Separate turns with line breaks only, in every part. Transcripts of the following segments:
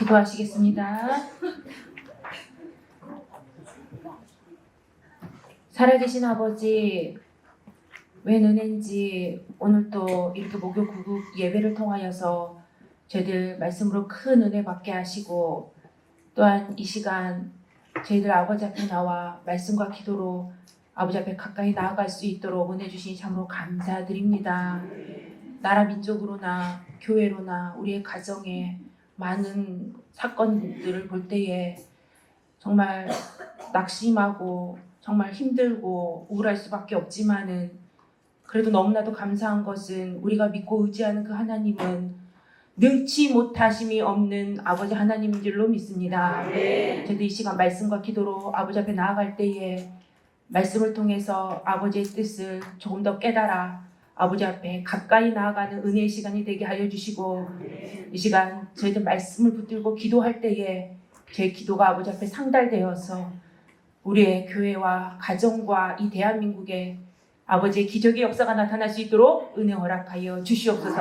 기도하시겠습니다. 살아계신 아버지, 웬 은혜인지 오늘 또 이렇게 목요 구국 예배를 통하여서 저희들 말씀으로 큰 은혜 받게 하시고, 또한 이 시간 저희들 아버지 앞에 나와 말씀과 기도로 아버지 앞에 가까이 나아갈 수 있도록 은혜 주신 참으로 감사드립니다. 나라 민족으로나 교회로나 우리의 가정에 많은 사건들을 볼 때에 정말 낙심하고 정말 힘들고 우울할 수밖에 없지만은, 그래도 너무나도 감사한 것은 우리가 믿고 의지하는 그 하나님은 능치 못하심이 없는 아버지 하나님인 줄로 믿습니다. 저도 이 시간 말씀과 기도로 아버지 앞에 나아갈 때에 말씀을 통해서 아버지의 뜻을 조금 더 깨달아 아버지 앞에 가까이 나아가는 은혜의 시간이 되게 하여 주시고, 이 시간 저희들 말씀을 붙들고 기도할 때에 제 기도가 아버지 앞에 상달되어서 우리의 교회와 가정과 이 대한민국에 아버지의 기적의 역사가 나타날 수 있도록 은혜 허락하여 주시옵소서.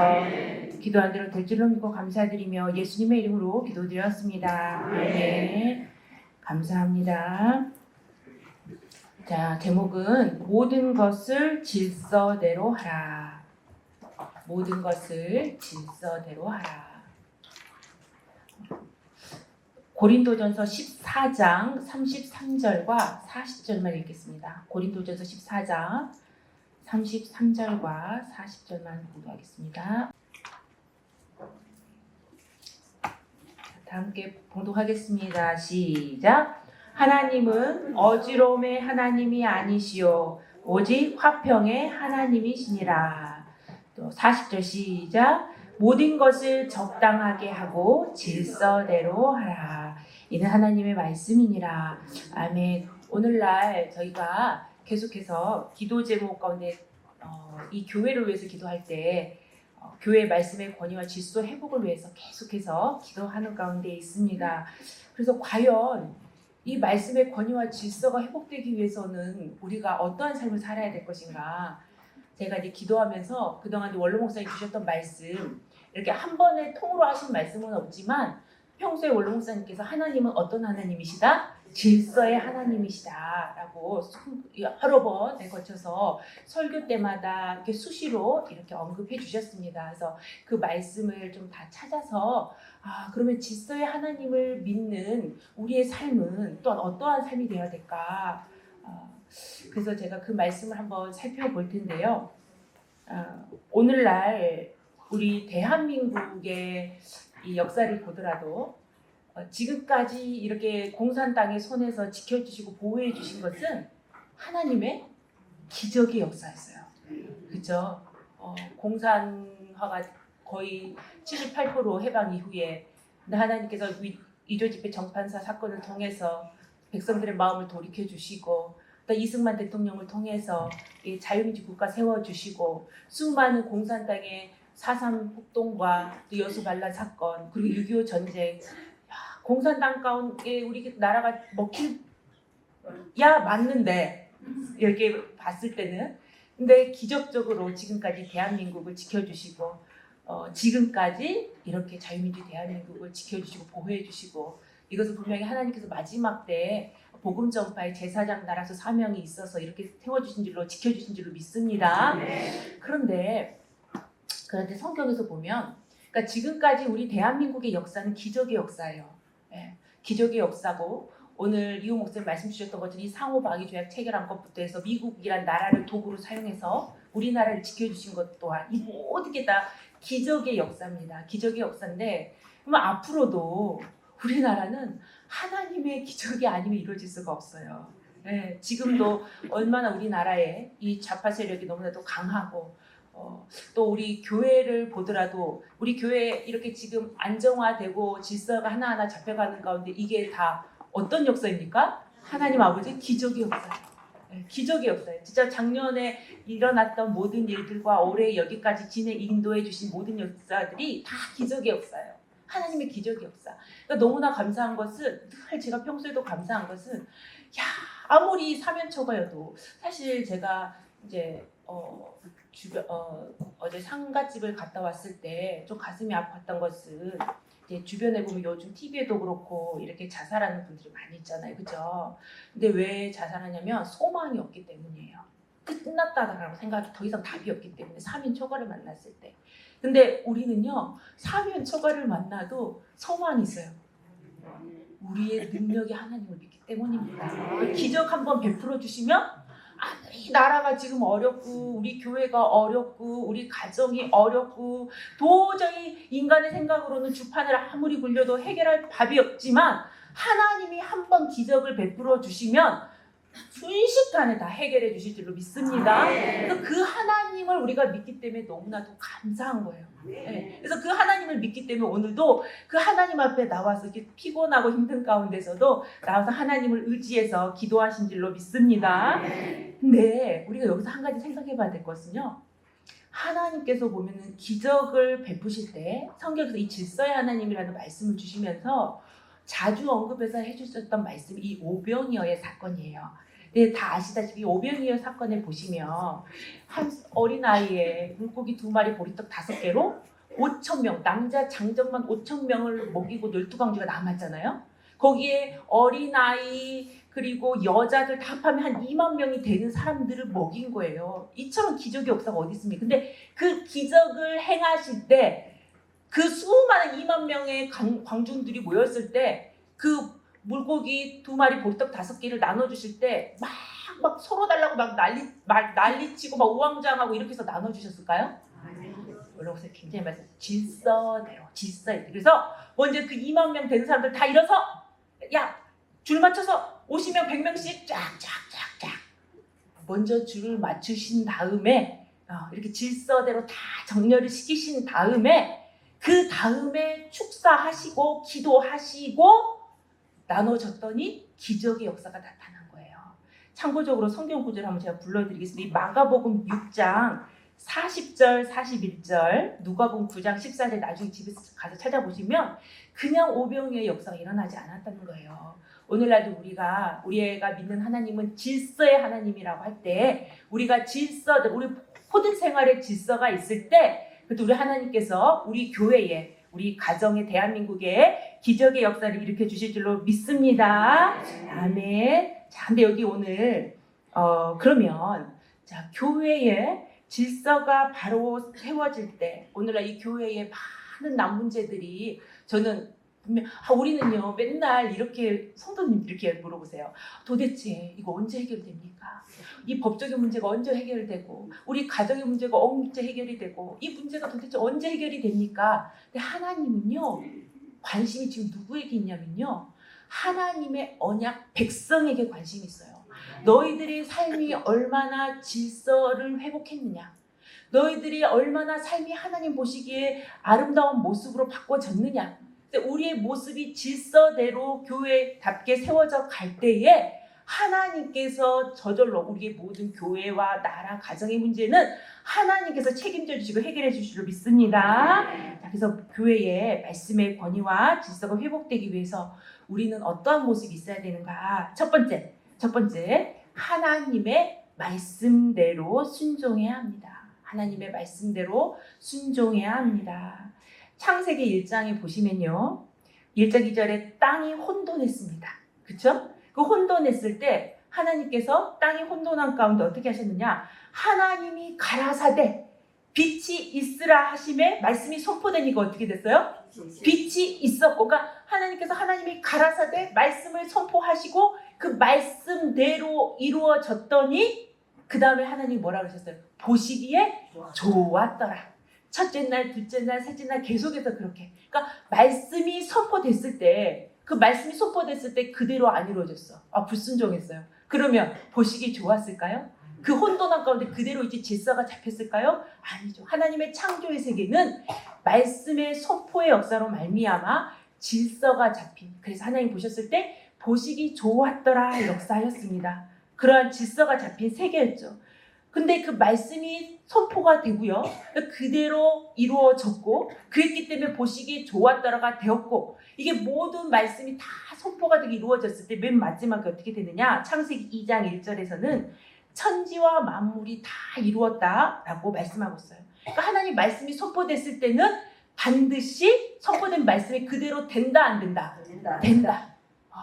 기도한 대로 될 줄로 믿고 감사드리며 예수님의 이름으로 기도드렸습니다. 아멘. 감사합니다. 자, 제목은 모든 것을 질서대로 하라. 모든 것을 질서대로 하라. 고린도전서 14장 33절과 40절만 읽겠습니다. 고린도전서 14장 33절과 40절만 공부하겠습니다. 다 함께 봉독하겠습니다. 시작. 하나님은 어지러움의 하나님이 아니시오 오직 화평의 하나님이시니라. 또 40절 시작. 모든 것을 적당하게 하고 질서대로 하라. 이는 하나님의 말씀이니라. 아멘. 오늘날 저희가 계속해서 기도 제목 가운데 이 교회를 위해서 기도할 때 교회 말씀의 권위와 질서 회복을 위해서 계속해서 기도하는 가운데 있습니다. 그래서 과연 이 말씀의 권위와 질서가 회복되기 위해서는 우리가 어떠한 삶을 살아야 될 것인가? 제가 이제 기도하면서 그동안 원로 목사님 주셨던 말씀, 이렇게 한 번에 통으로 하신 말씀은 없지만 평소에 원로 목사님께서 하나님은 어떤 하나님이시다? 질서의 하나님이시다 라고 여러 번에 거쳐서 설교 때마다 이렇게 수시로 이렇게 언급해 주셨습니다. 그래서 그 말씀을 좀 다 찾아서 그러면 질서의 하나님을 믿는 우리의 삶은 또 어떠한 삶이 되어야 될까? 그래서 제가 그 말씀을 한번 살펴볼 텐데요. 오늘날 우리 대한민국의 이 역사를 보더라도 지금까지 이렇게 공산당의 손에서 지켜주시고 보호해 주신 것은 하나님의 기적의 역사였어요. 그렇죠? 공산화가 거의 78% 해방 이후에 하나님께서 이조 집회 정판사 사건을 통해서 백성들의 마음을 돌이켜 주시고, 또 이승만 대통령을 통해서 자유민주 국가 세워주시고, 수많은 공산당의 4.3 폭동과 또 여수 반란 사건, 그리고 6.25 전쟁, 공산당 가운데 우리 나라가 맞는데 이렇게 봤을 때는, 근데 기적적으로 지금까지 대한민국을 지켜주시고 지금까지 이렇게 자유민주 대한민국을 지켜주시고 보호해주시고, 이것은 분명히 하나님께서 마지막 때 복음 전파의 제사장 나라서 사명이 있어서 이렇게 세워주신 줄로 지켜주신 줄로 믿습니다. 그런데 성경에서 보면, 그러니까 지금까지 우리 대한민국의 역사는 기적의 역사예요. 기적의 역사고, 오늘 이호 목사님 말씀 주셨던 것처럼 이 상호방위 조약 체결한 것부터 해서 미국이란 나라를 도구로 사용해서 우리나라를 지켜주신 것 또한, 이 모든 게 다 기적의 역사입니다. 기적의 역사인데, 그러면 앞으로도 우리나라는 하나님의 기적이 아니면 이루어질 수가 없어요. 지금도 얼마나 우리나라에 이 좌파 세력이 너무나도 강하고, 또 우리 교회를 보더라도 우리 교회 이렇게 지금 안정화되고 질서가 하나하나 잡혀가는 가운데 이게 다 어떤 역사입니까? 하나님 아버지 기적의 역사예요. 기적의 역사예요. 진짜 작년에 일어났던 모든 일들과 올해 여기까지 인도해 주신 모든 역사들이 다 기적의 역사예요. 하나님의 기적의 역사. 그러니까 너무나 감사한 것은, 늘 제가 평소에도 감사한 것은, 아무리 사면초가여도, 사실 제가 이제 어제 상갓집을 갔다 왔을 때 좀 가슴이 아팠던 것은, 이제 주변에 보면 요즘 TV에도 그렇고 이렇게 자살하는 분들이 많이 있잖아요, 그죠? 근데 왜 자살하냐면 소망이 없기 때문이에요. 끝났다라고 생각이 더 이상 답이 없기 때문에 사면 초과를 만났을 때. 근데 우리는요, 사면 초과를 만나도 소망이 있어요. 우리의 능력이 하나님을 믿기 때문입니다. 기적 한번 베풀어 주시면 아무리 나라가 지금 어렵고 우리 교회가 어렵고 우리 가정이 어렵고 도저히 인간의 생각으로는 주판을 아무리 굴려도 해결할 답이 없지만 하나님이 한번 기적을 베풀어 주시면 순식간에 다 해결해 주실 줄로 믿습니다. 그래서 그 하나님을 우리가 믿기 때문에 너무나도 감사한 거예요. 네. 그래서 그 하나님을 믿기 때문에 오늘도 그 하나님 앞에 나와서 이렇게 피곤하고 힘든 가운데서도 나와서 하나님을 의지해서 기도하신 줄로 믿습니다. 근데 우리가 여기서 한 가지 생각해 봐야 될 것은요. 하나님께서 보면은 기적을 베푸실 때 성경에서 이 질서의 하나님이라는 말씀을 주시면서 자주 언급해서 해주셨던 말씀이 이 오병이어의 사건이에요. 네, 다 아시다시피 오병이어 사건을 보시면 한 어린아이에 물고기 2마리 보리떡 5개로 5,000명, 남자 장정만 5,000명을 먹이고 12강주가 남았잖아요. 거기에 어린아이 그리고 여자들 다 합하면 한 2만 명이 되는 사람들을 먹인 거예요. 이처럼 기적의 역사가 어디 있습니까? 근데 그 기적을 행하실 때 그 수많은 2만 명의 광중들이 모였을 때 그 물고기 2마리 보리떡 5개를 나눠주실 때 막 서로 달라고 막 난리치고 막 우왕좌왕하고 이렇게 해서 나눠주셨을까요? 여러분 굉장히 말씀 질서대로. 그래서 먼저 그 2만 명 되는 사람들 다 일어서 야 줄 맞춰서 50명 100명씩 쫙쫙쫙쫙 먼저 줄을 맞추신 다음에 이렇게 질서대로 다 정렬을 시키신 다음에 그 다음에 축사하시고 기도하시고 나눠줬더니 기적의 역사가 나타난 거예요. 참고적으로 성경 구절을 한번 제가 불러드리겠습니다. 이 마가복음 6장 40절 41절 누가복음 9장 14절 나중에 집에서 가서 찾아보시면 그냥 오병이어의 역사가 일어나지 않았다는 거예요. 오늘날도 우리 애가 믿는 하나님은 질서의 하나님이라고 할 때 우리가 질서들 우리 모든 생활에 질서가 있을 때 그때 우리 하나님께서 우리 교회에 우리 가정에 대한민국에 기적의 역사를 일으켜 주실 줄로 믿습니다. 아멘. 자, 근데 여기 오늘 그러면 자 교회에 질서가 바로 세워질 때 오늘날 이 교회에 많은 남문제들이 저는 분명 우리는요 맨날 이렇게 성도님 이렇게 물어보세요. 도대체 이거 언제 해결됩니까? 이 법적인 문제가 언제 해결되고 우리 가정의 문제가 언제 해결이 되고 이 문제가 도대체 언제 해결이 됩니까? 근데 하나님은요 관심이 지금 누구에게 있냐면요 하나님의 언약 백성에게 관심이 있어요. 너희들의 삶이 얼마나 질서를 회복했느냐, 너희들이 얼마나 삶이 하나님 보시기에 아름다운 모습으로 바꿔졌느냐. 우리의 모습이 질서대로 교회답게 세워져 갈 때에 하나님께서 저절로 우리의 모든 교회와 나라 가정의 문제는 하나님께서 책임져 주시고 해결해 주실 줄 믿습니다. 그래서 교회의 말씀의 권위와 질서가 회복되기 위해서 우리는 어떠한 모습이 있어야 되는가? 첫 번째 하나님의 말씀대로 순종해야 합니다. 하나님의 말씀대로 순종해야 합니다. 창세기 1장에 보시면요 1장 2절에 땅이 혼돈했습니다. 그렇죠? 그 혼돈했을 때 하나님께서 땅이 혼돈한 가운데 어떻게 하셨느냐, 하나님이 가라사대 빛이 있으라 하심에 말씀이 선포되니까 어떻게 됐어요? 빛이 있었고, 그러니까 하나님이 가라사대 말씀을 선포하시고 그 말씀대로 이루어졌더니 그 다음에 하나님이 뭐라고 하셨어요? 보시기에 좋았더라. 첫째 날, 둘째 날, 셋째 날 계속해서 그렇게. 그러니까 말씀이 선포됐을 때, 그 말씀이 선포됐을 때 그대로 안 이루어졌어. 불순종했어요. 그러면 보시기 좋았을까요? 그 혼돈한 가운데 그대로 이제 질서가 잡혔을까요? 아니죠. 하나님의 창조의 세계는 말씀의 선포의 역사로 말미암아 질서가 잡힌, 그래서 하나님 보셨을 때 보시기 좋았더라 역사였습니다. 그러한 질서가 잡힌 세계였죠. 근데 그 말씀이 선포가 되고요, 그대로 이루어졌고 그랬기 때문에 보시기 좋았더라가 되었고, 이게 모든 말씀이 다 선포가 되게 이루어졌을 때 맨 마지막에 어떻게 되느냐, 창세기 2장 1절에서는 천지와 만물이 다 이루었다라고 말씀하고 있어요. 그러니까 하나님 말씀이 선포됐을 때는 반드시 선포된 말씀이 그대로 된다 안 된다?
된다.
된다.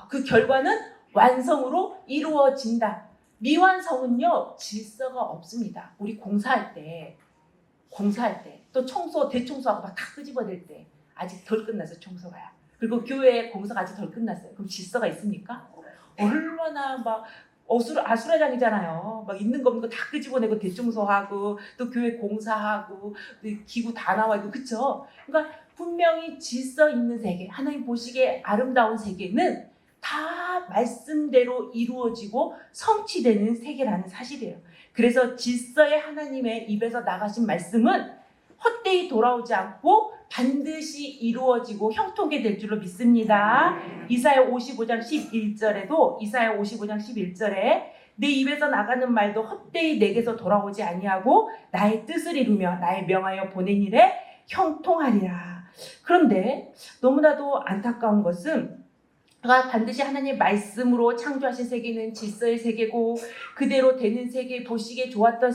그 결과는 완성으로 이루어진다. 미완성은요 질서가 없습니다. 우리 공사할 때 또 청소 대청소하고 막 다 끄집어낼 때 아직 덜 끝났어요 청소가야. 그리고 교회 공사가 아직 덜 끝났어요. 그럼 질서가 있습니까? 얼마나 막 아수라장이잖아요. 막 있는 거 없는 거 다 끄집어내고 대청소하고 또 교회 공사하고 또 기구 다 나와 있고 그쵸? 그러니까 분명히 질서 있는 세계, 하나님 보시기에 아름다운 세계는 다 말씀대로 이루어지고 성취되는 세계라는 사실이에요. 그래서 질서의 하나님의 입에서 나가신 말씀은 헛되이 돌아오지 않고 반드시 이루어지고 형통하게 될 줄로 믿습니다. 이사야 55장 11절에도 이사야 55장 11절에 내 입에서 나가는 말도 헛되이 내게서 돌아오지 아니하고 나의 뜻을 이루며 나의 명하여 보낸 일에 형통하리라. 그런데 너무나도 안타까운 것은 반드시 하나님의 말씀으로 창조하신 세계는 질서의 세계고 그대로 되는 세계, 보시기에 좋았던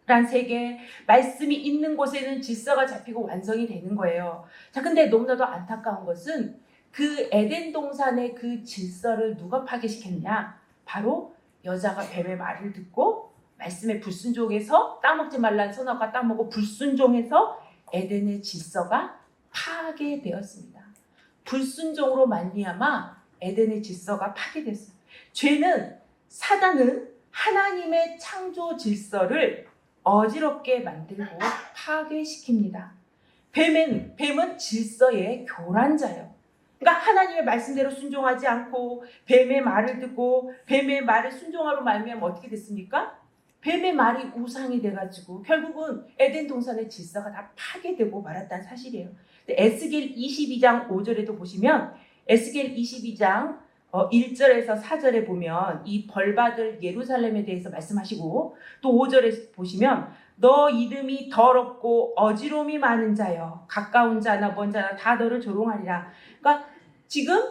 란 세계, 말씀이 있는 곳에는 질서가 잡히고 완성이 되는 거예요. 자, 근데 너무나도 안타까운 것은 그 에덴 동산의 그 질서를 누가 파괴시켰냐? 바로 여자가 뱀의 말을 듣고 말씀에 불순종해서 따먹지 말라는 선악과 따먹고 불순종해서 에덴의 질서가 파괴되었습니다. 불순종으로 말미암아 에덴의 질서가 파괴됐어요. 사단은 하나님의 창조 질서를 어지럽게 만들고 파괴시킵니다. 뱀은 질서의 교란자예요. 그러니까 하나님의 말씀대로 순종하지 않고 뱀의 말을 듣고 뱀의 말을 순종하러 말미암아 어떻게 됐습니까? 뱀의 말이 우상이 돼가지고 결국은 에덴 동산의 질서가 다 파괴되고 말았다는 사실이에요. 에스겔 22장 5절에도 보시면 에스겔 22장 1절에서 4절에 보면 이 벌받을 예루살렘에 대해서 말씀하시고 또 5절에 보시면 너 이름이 더럽고 어지러움이 많은 자여 가까운 자나 먼 자나 다 너를 조롱하리라. 그러니까 지금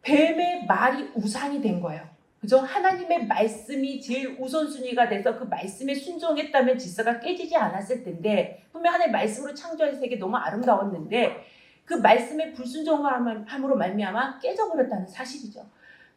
뱀의 말이 우상이 된 거예요. 그죠? 하나님의 말씀이 제일 우선순위가 돼서 그 말씀에 순종했다면 질서가 깨지지 않았을 텐데 분명 하나님의 말씀으로 창조한 세계 너무 아름다웠는데 그 말씀의 불순종함으로 말미암아 깨져버렸다는 사실이죠.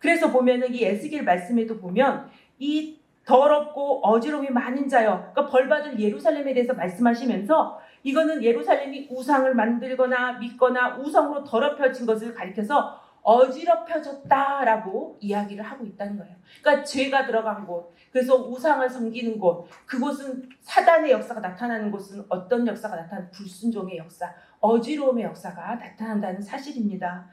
그래서 보면은 이 에스겔 말씀에도 보면 이 더럽고 어지러움이 많은 자여, 그러니까 벌받을 예루살렘에 대해서 말씀하시면서 이거는 예루살렘이 우상을 만들거나 믿거나 우상으로 더럽혀진 것을 가리켜서 어지럽혀졌다라고 이야기를 하고 있다는 거예요. 그러니까 죄가 들어간 곳, 그래서 우상을 섬기는 곳, 그곳은 사단의 역사가 나타나는 곳은 어떤 역사가 나타나는 불순종의 역사, 어지러움의 역사가 나타난다는 사실입니다.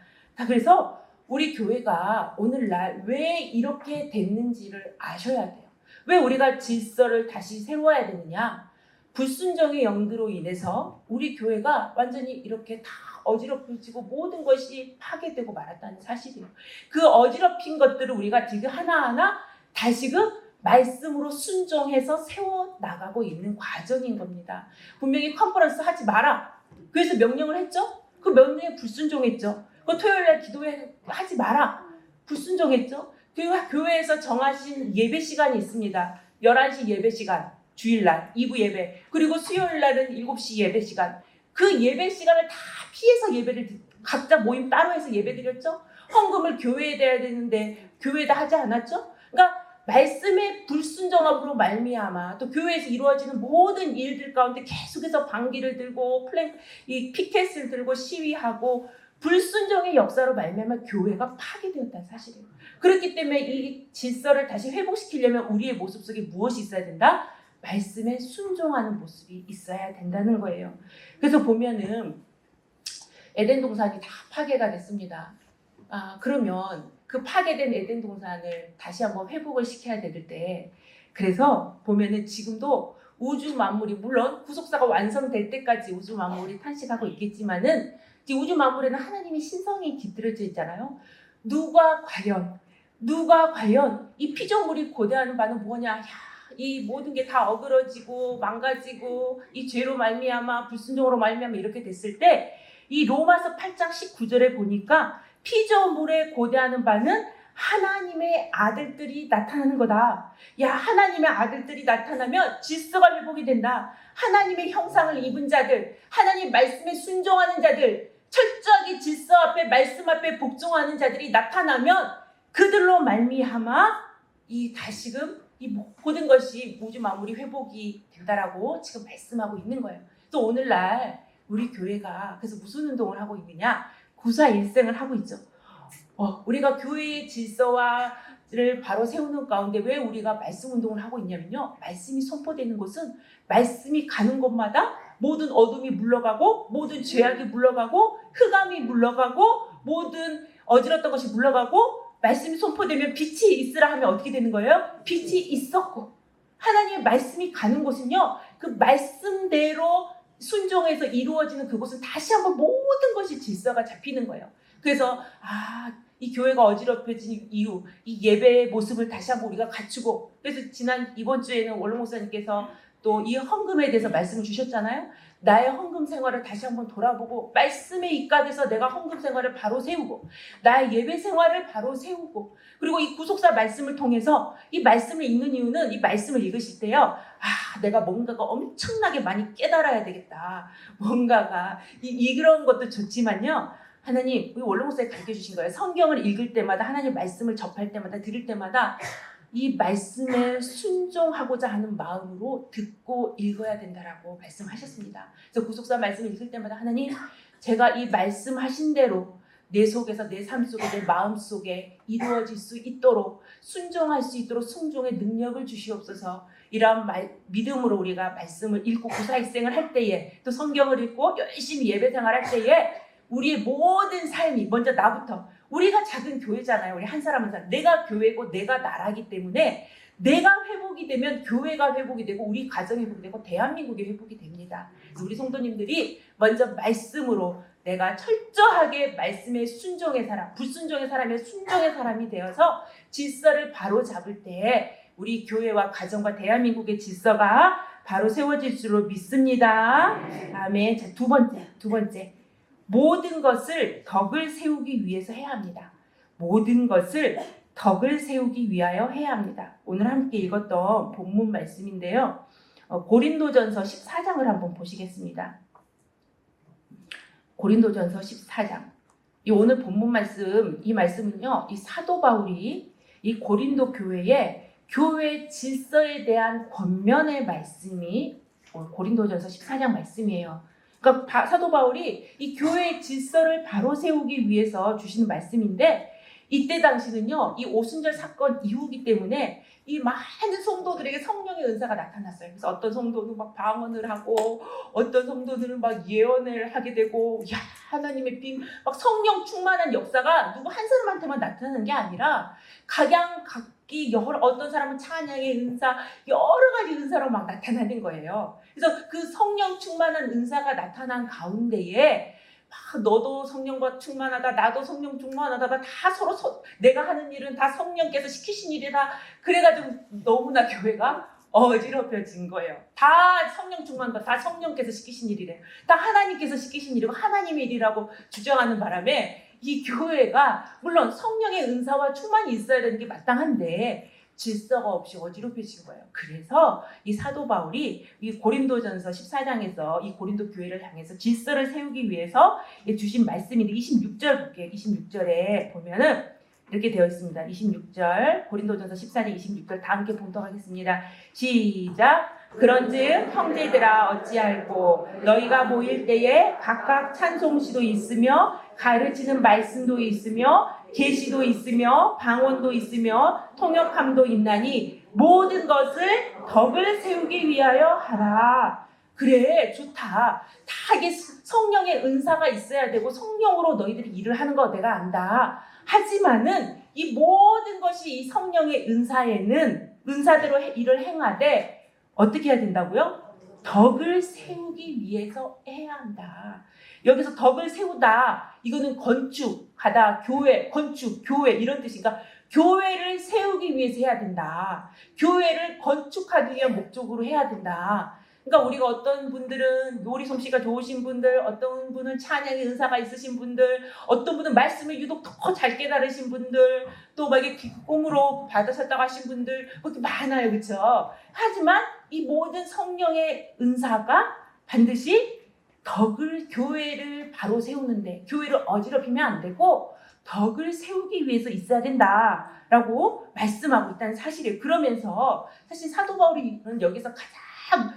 그래서 우리 교회가 오늘날 왜 이렇게 됐는지를 아셔야 돼요. 왜 우리가 질서를 다시 세워야 되느냐? 불순종의 영들로 인해서 우리 교회가 완전히 이렇게 다 어지럽혀지고 모든 것이 파괴되고 말았다는 사실이에요. 그 어지럽힌 것들을 우리가 지금 하나하나 다시금 말씀으로 순종해서 세워나가고 있는 과정인 겁니다. 분명히 컨퍼런스 하지 마라. 그래서 명령을 했죠? 그 명령에 불순종했죠. 그 토요일날 기도회 하지 마라. 불순종했죠? 그리고 교회에서 정하신 예배 시간이 있습니다. 11시 예배 시간, 주일날 2부 예배. 그리고 수요일날은 7시 예배 시간. 그 예배 시간을 다 피해서 예배를 각자 모임 따로 해서 예배 드렸죠? 헌금을 교회에 대야 되는데 교회에다 하지 않았죠? 그러니까 말씀의 불순종함으로 말미암아 또 교회에서 이루어지는 모든 일들 가운데 계속해서 방귀를 들고 이 피켓을 들고 시위하고 불순종의 역사로 말미암아 교회가 파괴되었다는 사실이에요. 그렇기 때문에 이 질서를 다시 회복시키려면 우리의 모습 속에 무엇이 있어야 된다? 말씀에 순종하는 모습이 있어야 된다는 거예요. 그래서 보면은 에덴 동산이 다 파괴가 됐습니다. 그러면 그 파괴된 에덴 동산을 다시 한번 회복을 시켜야 될 때, 그래서 보면은 지금도 우주 만물이 물론 구속사가 완성될 때까지 우주 만물이 탄식하고 있겠지만은 우주 만물에는 하나님의 신성이 깃들어져 있잖아요. 누가 과연 이 피조물이 고대하는 바는 뭐냐? 이 모든 게 다 어그러지고 망가지고 이 죄로 말미암아 불순종으로 말미암아 이렇게 됐을 때 이 로마서 8장 19절에 보니까 피조물에 고대하는 바는 하나님의 아들들이 나타나는 거다. 야, 하나님의 아들들이 나타나면 질서가 회복이 된다. 하나님의 형상을 입은 자들, 하나님 말씀에 순종하는 자들, 철저하게 질서 앞에 말씀 앞에 복종하는 자들이 나타나면 그들로 말미암아 이 다시금 이 모든 것이 모두 마무리 회복이 된다라고 지금 말씀하고 있는 거예요. 또 오늘날 우리 교회가 그래서 무슨 운동을 하고 있느냐? 구사일생을 하고 있죠. 우리가 교회의 질서와를 바로 세우는 가운데 왜 우리가 말씀 운동을 하고 있냐면요. 말씀이 선포되는 곳은 말씀이 가는 곳마다 모든 어둠이 물러가고 모든 죄악이 물러가고 흑암이 물러가고 모든 어지럽던 것이 물러가고 말씀이 선포되면 빛이 있으라 하면 어떻게 되는 거예요? 빛이 있었고 하나님의 말씀이 가는 곳은요. 그 말씀대로 순종해서 이루어지는 그곳은 다시 한번 모든 것이 질서가 잡히는 거예요. 그래서 이 교회가 어지럽혀진 이유, 이 예배의 모습을 다시 한번 우리가 갖추고 그래서 이번 주에는 원로 목사님께서 또 이 헌금에 대해서 말씀을 주셨잖아요. 나의 헌금 생활을 다시 한번 돌아보고 말씀에 입각해서 내가 헌금 생활을 바로 세우고 나의 예배 생활을 바로 세우고 그리고 이 구속사 말씀을 통해서 이 말씀을 읽는 이유는 이 말씀을 읽으실 때요. 내가 뭔가가 엄청나게 많이 깨달아야 되겠다. 뭔가가 이런 것도 좋지만요. 하나님, 우리 원로 목사님 가르쳐 주신 거예요. 성경을 읽을 때마다 하나님 말씀을 접할 때마다 들을 때마다 이 말씀에 순종하고자 하는 마음으로 듣고 읽어야 된다라고 말씀하셨습니다. 그래서 구속사 말씀을 읽을 때마다 하나님, 제가 이 말씀하신 대로 내 속에서 내 삶 속에 내 마음 속에 이루어질 수 있도록 순종할 수 있도록 순종의 능력을 주시옵소서. 이러한 믿음으로 우리가 말씀을 읽고 구사일생을 할 때에 또 성경을 읽고 열심히 예배 생활할 때에 우리의 모든 삶이 먼저 나부터 우리가 작은 교회잖아요. 우리 한 사람 한 사람 내가 교회고 내가 나라기 때문에 내가 회복이 되면 교회가 회복이 되고 우리 가정이 회복이 되고 대한민국이 회복이 됩니다. 우리 성도님들이 먼저 말씀으로 내가 철저하게 말씀에 순종의 사람, 불순종의 사람이 순종의 사람이 되어서 질서를 바로 잡을 때 우리 교회와 가정과 대한민국의 질서가 바로 세워질 줄로 믿습니다. 아멘. 자, 두 번째. 모든 것을 덕을 세우기 위해서 해야 합니다. 모든 것을 덕을 세우기 위하여 해야 합니다. 오늘 함께 읽었던 본문 말씀인데요. 고린도전서 14장을 한번 보시겠습니다. 고린도전서 14장. 이 오늘 본문 말씀, 이 말씀은요. 이 사도 바울이 이 고린도 교회의 교회 질서에 대한 권면의 말씀이 고린도전서 14장 말씀이에요. 그러니까 사도 바울이 이 교회의 질서를 바로 세우기 위해서 주시는 말씀인데 이때 당시는요. 이 오순절 사건 이후이기 때문에 이 많은 성도들에게 성령의 은사가 나타났어요. 그래서 어떤 성도는 막 방언을 하고 어떤 성도들은 막 예언을 하게 되고 하나님의 막 성령 충만한 역사가 누구 한 사람한테만 나타나는 게 아니라 각기 어떤 사람은 찬양의 은사 여러 가지 은사로 막 나타나는 거예요. 그래서 그 성령 충만한 은사가 나타난 가운데에 너도 성령과 충만하다 나도 성령 충만하다 다 서로 내가 하는 일은 다 성령께서 시키신 일이다. 그래가지고 너무나 교회가 어지럽혀진 거예요. 다 성령 충만하다 다 성령께서 시키신 일이래요. 다 하나님께서 시키신 일이고 하나님의 일이라고 주장하는 바람에 이 교회가 물론 성령의 은사와 충만이 있어야 되는 게 마땅한데 질서가 없이 어지럽혀진 거예요. 그래서 이 사도 바울이 이 고린도전서 14장에서 이 고린도 교회를 향해서 질서를 세우기 위해서 주신 말씀인데 26절 볼게요. 26절에 보면은 이렇게 되어 있습니다. 26절 고린도전서 14장 26절 다 함께 봉독하겠습니다. 시작. 그런즉 형제들아 어찌할꼬 너희가 모일 때에 각각 찬송시도 있으며 가르치는 말씀도 있으며 계시도 있으며 방언도 있으며 통역함도 있나니 모든 것을 덕을 세우기 위하여 하라. 그래 좋다. 다 이게 성령의 은사가 있어야 되고 성령으로 너희들이 일을 하는 거 내가 안다. 하지만은 이 모든 것이 이 성령의 은사대로 일을 행하되 어떻게 해야 된다고요? 덕을 세우기 위해서 해야 한다. 여기서 덕을 세우다 이거는 건축하다 건축 교회 이런 뜻이니까 교회를 세우기 위해서 해야 된다. 교회를 건축하기 위한 목적으로 해야 된다. 그러니까 우리가 어떤 분들은 요리 솜씨가 좋으신 분들, 어떤 분은 찬양의 은사가 있으신 분들, 어떤 분은 말씀을 유독 더 잘 깨달으신 분들, 또 막 이렇게 꿈으로 받으셨다고 하신 분들 그렇게 많아요, 그렇죠? 하지만 이 모든 성령의 은사가 반드시 교회를 바로 세우는데, 교회를 어지럽히면 안 되고 덕을 세우기 위해서 있어야 된다라고 말씀하고 있다는 사실이에요. 그러면서 사실 사도 바울이는 여기서 가장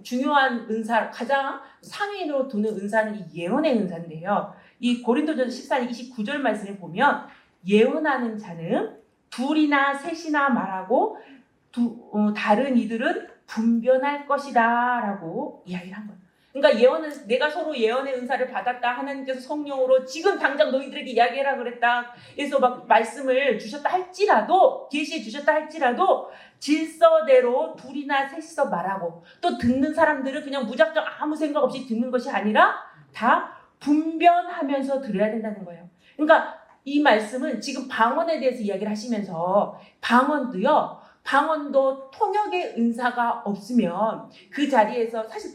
중요한 은사, 가장 상위로 두는 은사는 이 예언의 은사인데요. 이 고린도전서 14장 29절 말씀에 보면 예언하는 자는 둘이나 셋이나 말하고 다른 이들은 분변할 것이다 라고 이야기를 한 거예요. 그러니까 예언은 내가 서로 예언의 은사를 받았다. 하나님께서 성령으로 지금 당장 너희들에게 이야기해라 그랬다. 그래서 막 말씀을 주셨다 할지라도, 계시해 주셨다 할지라도 질서대로 둘이나 셋이서 말하고, 또 듣는 사람들은 그냥 무작정 아무 생각 없이 듣는 것이 아니라 다 분변하면서 들어야 된다는 거예요. 그러니까 이 말씀은 지금 방언에 대해서 이야기를 하시면서 방언도 통역의 은사가 없으면 그 자리에서, 사실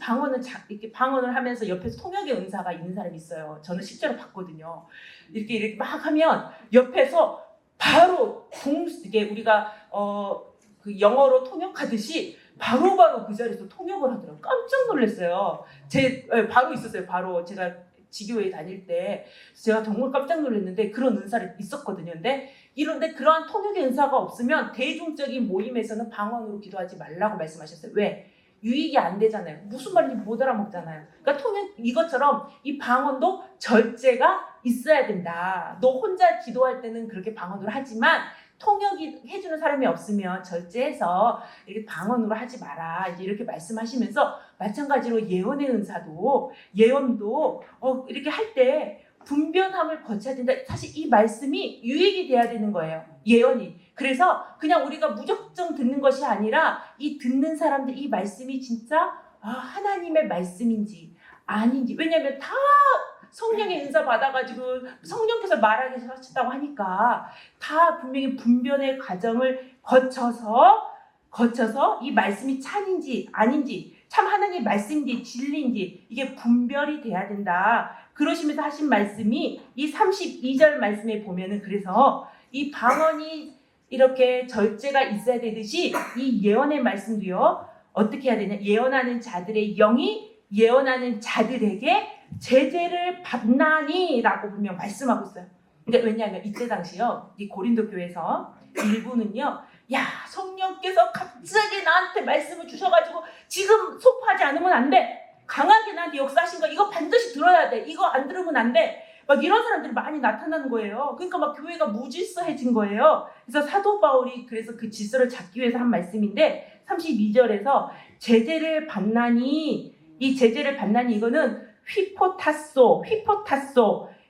이렇게 방언을 하면서 옆에서 통역의 은사가 있는 사람이 있어요. 저는 실제로 봤거든요. 이렇게 막 하면 옆에서 바로 이게 우리가 그 영어로 통역하듯이 바로바로 그 자리에서 통역을 하더라고요. 깜짝 놀랐어요. 바로 있었어요. 바로 제가 지교회 다닐 때 제가 정말 깜짝 놀랐는데 그런 은사를 있었거든요. 이런데 그러한 통역의 은사가 없으면 대중적인 모임에서는 방언으로 기도하지 말라고 말씀하셨어요. 왜? 유익이 안 되잖아요. 무슨 말인지 못 알아먹잖아요. 그러니까 이것처럼 이 방언도 절제가 있어야 된다. 너 혼자 기도할 때는 그렇게 방언으로 하지만 통역이 해주는 사람이 없으면 절제해서 이렇게 방언으로 하지 마라. 이렇게 말씀하시면서, 마찬가지로 예언의 은사도, 예언도 이렇게 할 때 분변함을 거쳐야 된다. 사실 이 말씀이 유익이 돼야 되는 거예요. 예언이. 그래서 그냥 우리가 무작정 듣는 것이 아니라 이 듣는 사람들, 이 말씀이 진짜 하나님의 말씀인지 아닌지. 왜냐하면 다 성령의 은사 받아가지고 성령께서 말하게 하셨다고 하니까 다 분명히 분변의 과정을 거쳐서 이 말씀이 참인지 아닌지, 참 하나님의 말씀인지 진리인지 이게 분별이 돼야 된다. 그러시면서 하신 말씀이 이 32절 말씀에 보면은, 그래서 이 방언이 이렇게 절제가 있어야 되듯이 이 예언의 말씀도요, 어떻게 해야 되냐, 예언하는 자들의 영이 예언하는 자들에게 제재를 받나니라고 분명 말씀하고 있어요. 그러니까 왜냐하면 이때 당시요, 이 고린도 교회에서 일부는요, 야, 성령께서 갑자기 나한테 말씀을 주셔가지고 지금 소파하지 않으면 안 돼. 강하게 나한테 역사하신 거 이거 반드시 들어야 돼. 이거 안 들으면 안 돼. 막 이런 사람들이 많이 나타나는 거예요. 그러니까 막 교회가 무질서해진 거예요. 그래서 사도 바울이 그래서 그 질서를 잡기 위해서 한 말씀인데, 32절에서 제재를 받나니, 이 제재를 받나니 이거는 휘포타소,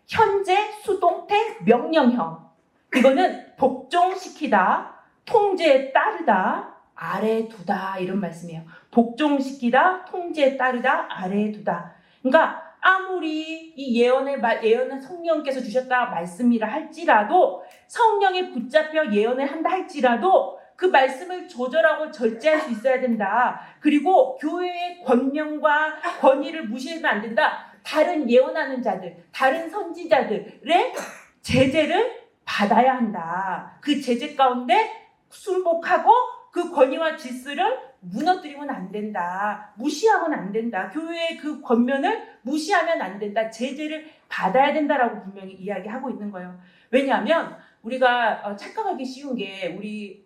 현재 수동태 명령형. 이거는 복종시키다, 통제에 따르다, 아래 두다, 이런 말씀이에요. 복종시키다, 통제에 따르다, 아래 두다. 그러니까 아무리 이 예언은 성령께서 주셨다 말씀이라 할지라도, 성령에 붙잡혀 예언을 한다 할지라도 그 말씀을 조절하고 절제할 수 있어야 된다. 그리고 교회의 권명과 권위를 무시하면 안 된다. 다른 예언하는 자들, 다른 선지자들의 제재를 받아야 한다. 그 제재 가운데 순복하고 그 권위와 질서를 무너뜨리면 안 된다. 무시하면 안 된다. 교회의 그 권면을 무시하면 안 된다. 제재를 받아야 된다라고 분명히 이야기하고 있는 거예요. 왜냐하면 우리가 착각하기 쉬운 게, 우리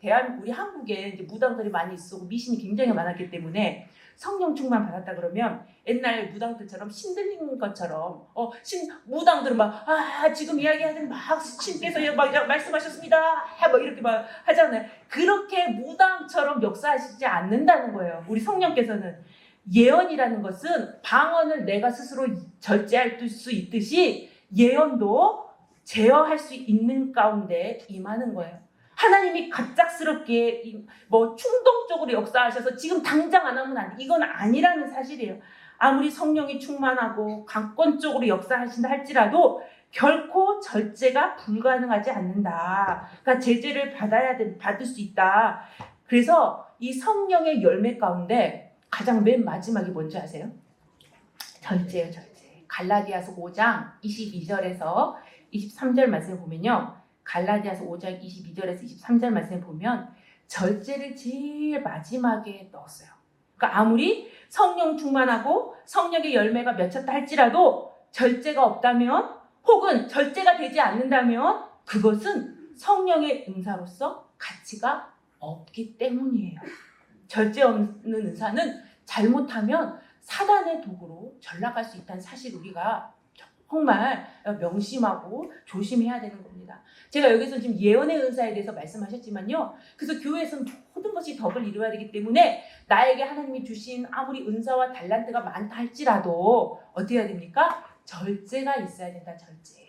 한국에 이제 무당들이 많이 있었고 미신이 굉장히 많았기 때문에 성령 충만 받았다 그러면 옛날 무당들처럼 신들린 것처럼 무당들은 막 지금 이야기하는 막 신께서 막 말씀하셨습니다 막 이렇게 막 하잖아요. 그렇게 무당처럼 역사하시지 않는다는 거예요. 우리 성령께서는 예언이라는 것은 방언을 내가 스스로 절제할 수 있듯이 예언도 제어할 수 있는 가운데 임하는 거예요. 하나님이 갑작스럽게 충동적으로 역사하셔서 지금 당장 안 하면 안 돼. 이건 아니라는 사실이에요. 아무리 성령이 충만하고 강권적으로 역사하신다 할지라도 결코 절제가 불가능하지 않는다. 그러니까 제재를 받을 수 있다. 그래서 이 성령의 열매 가운데 가장 맨 마지막이 뭔지 아세요? 절제예요, 절제. 갈라디아서 5장 22절에서 23절 말씀을 보면요. 갈라디아서 5장 22절에서 23절 말씀을 보면 절제를 제일 마지막에 넣었어요. 그러니까 아무리 성령 충만하고 성령의 열매가 맺혔다 할지라도 절제가 없다면 혹은 절제가 되지 않는다면 그것은 성령의 은사로서 가치가 없기 때문이에요. 절제 없는 은사는 잘못하면 사단의 도구로 전락할 수 있다는 사실 우리가 정말 명심하고 조심해야 되는 겁니다. 제가 여기서 지금 예언의 은사에 대해서 말씀하셨지만요. 그래서 교회에서는 모든 것이 덕을 이루어야 되기 때문에 나에게 하나님이 주신 아무리 은사와 달란트가 많다 할지라도 어떻게 해야 됩니까? 절제가 있어야 된다. 절제.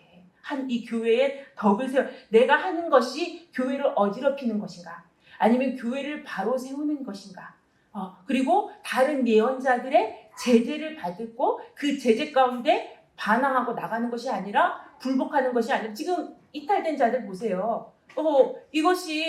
이 교회에 덕을 세워 내가 하는 것이 교회를 어지럽히는 것인가? 아니면 교회를 바로 세우는 것인가? 그리고 다른 예언자들의 제재를 받고 그 제재 가운데 반항하고 나가는 것이 아니라 불복하는 것이 아니라 지금 이탈된 자들 보세요. 이것이